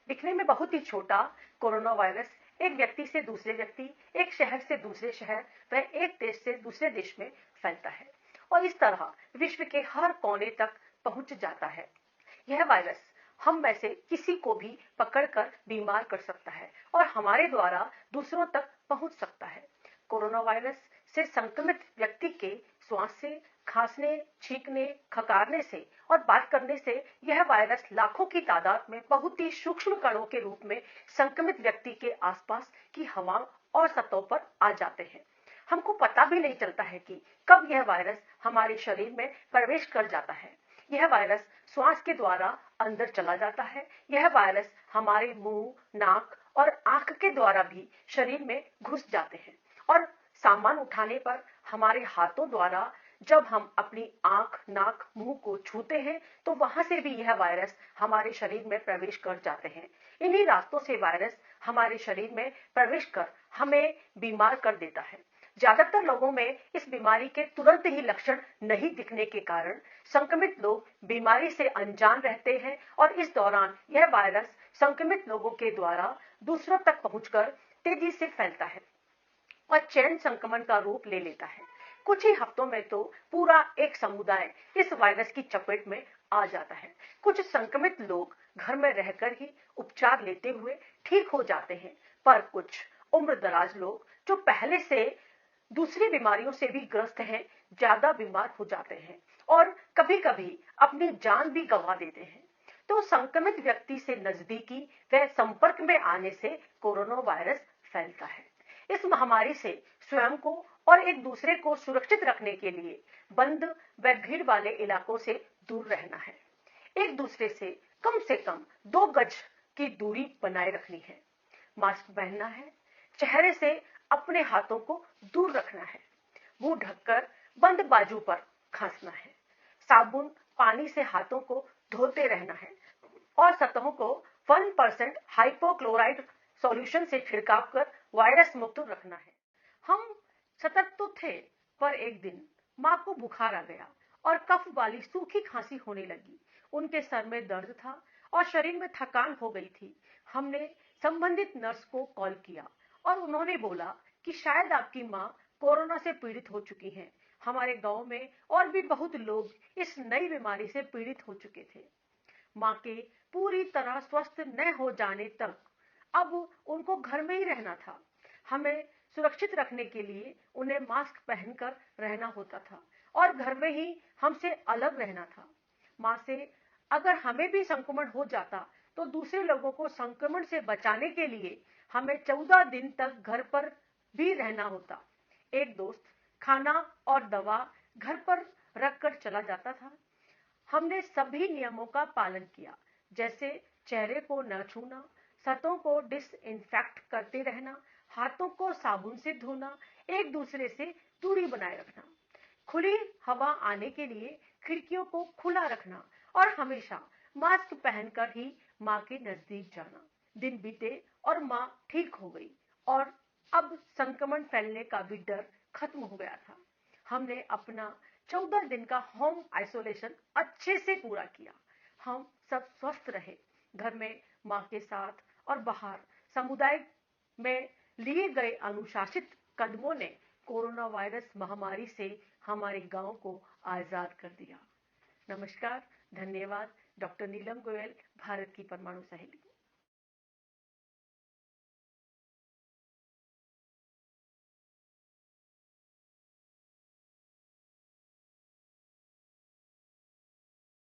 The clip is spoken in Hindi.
दिखने में बहुत ही छोटा कोरोना वायरस एक व्यक्ति से दूसरे व्यक्ति, एक शहर से दूसरे शहर व एक देश से दूसरे देश में फैलता है और इस तरह विश्व के हर कोने तक पहुंच जाता है। यह वायरस हम में से किसी को भी पकड़कर बीमार कर सकता है और हमारे द्वारा दूसरों तक पहुंच सकता है। कोरोना वायरस से संक्रमित व्यक्ति के श्वास से, खांसने, छींकने, खकारने से और बात करने से यह वायरस लाखों की तादाद में बहुत ही सूक्ष्म कणों के रूप में संक्रमित व्यक्ति के आसपास की हवा और सतहों पर आ जाते हैं। हमको पता भी नहीं चलता है कि कब यह वायरस हमारे शरीर में प्रवेश कर जाता है। यह वायरस श्वास के द्वारा अंदर चला जाता है। यह वायरस हमारे मुंह, नाक और आंख के द्वारा भी शरीर में घुस जाते हैं और सामान उठाने पर हमारे हाथों द्वारा जब हम अपनी आंख, नाक, मुंह को छूते हैं तो वहां से भी यह वायरस हमारे शरीर में प्रवेश कर जाते हैं। इन्हीं रास्तों से वायरस हमारे शरीर में प्रवेश कर हमें बीमार कर देता है। ज्यादातर लोगों में इस बीमारी के तुरंत ही लक्षण नहीं दिखने के कारण संक्रमित लोग बीमारी से अनजान रहते हैं और इस दौरान यह वायरस संक्रमित लोगों के द्वारा दूसरों तक पहुंचकर तेजी से फैलता है और चैन संक्रमण का रूप ले लेता है। कुछ ही हफ्तों में तो पूरा एक समुदाय इस वायरस की चपेट में आ जाता है। कुछ संक्रमित लोग घर में रहकर ही उपचार लेते हुए ठीक हो जाते हैं, पर कुछ उम्रदराज लोग जो पहले से दूसरी बीमारियों से भी ग्रस्त हैं, ज्यादा बीमार हो जाते हैं और कभी-कभी अपनी जान भी गंवा देते हैं। तो संक्रमित व्यक्ति से नजदीकी व संपर्क में आने से कोरोना वायरस फैलता है। इस महामारी से स्वयं को और एक दूसरे को सुरक्षित रखने के लिए बंद व भीड़ वाले इलाकों से दूर रहना है। एक दूसरे से कम 2 गज की दूरी बनाए रखनी है। मास्क पहनना है। चेहरे से अपने हाथों को दूर रखना है। मुंह ढककर बंद बाजू पर खांसना है। साबुन पानी से हाथों को धोते रहना है और सतहों को 1% हाइपोक्लोराइड सॉल्यूशन से छिड़काव कर वायरस मुक्त रखना है। हम सतर्क तो थे, पर एक दिन मां को बुखार आ गया और कफ वाली सूखी खांसी होने लगी। उनके सर में दर्द था और शरीर में थकान हो गई थी। हमने संबंधित नर्स को कॉल किया और उन्होंने बोला कि शायद आपकी मां कोरोना से पीड़ित हो चुकी हैं। हमारे गांव में और भी बहुत लोग इस नई बीमारी से पीड़ित हो चुके थे। मां के पूरी तरह स्वस्थ न हो जाने तक अब उनको घर में ही रहना था। हमें सुरक्षित रखने के लिए उन्हें मास्क पहनकर रहना होता था और घर में ही हमसे अलग रहना था। मां से अगर हमें भी संक्रमण हो जाता तो दूसरे लोगों को संक्रमण से बचाने के लिए हमें 14 दिन तक घर पर भी रहना होता। एक दोस्त खाना और दवा घर पर रखकर चला जाता था। हमने सभी नियमों का पालन किया, जैसे चेहरे को न छूना, सतहों को डिसइंफेक्ट करते रहना, हाथों को साबुन से धोना, एक दूसरे से दूरी बनाए रखना, खुली हवा आने के लिए खिड़कियों को खुला रखना और हमेशा मास्क पहनकर ही मां के नजदीक जाना। दिन बीते और मां ठीक हो गई और अब संक्रमण फैलने का भी डर खत्म हो गया था। हमने अपना 14 दिन का होम आइसोलेशन अच्छे से पूरा किया। हम सब स्वस्थ रहे। घर में मां के साथ और बाहर समुदाय में लिए गए अनुशासित कदमों ने कोरोना वायरस महामारी से हमारे गांव को आजाद कर दिया। नमस्कार, धन्यवाद। डॉक्टर नीलम गोयल, भारत की परमाणु सहेली।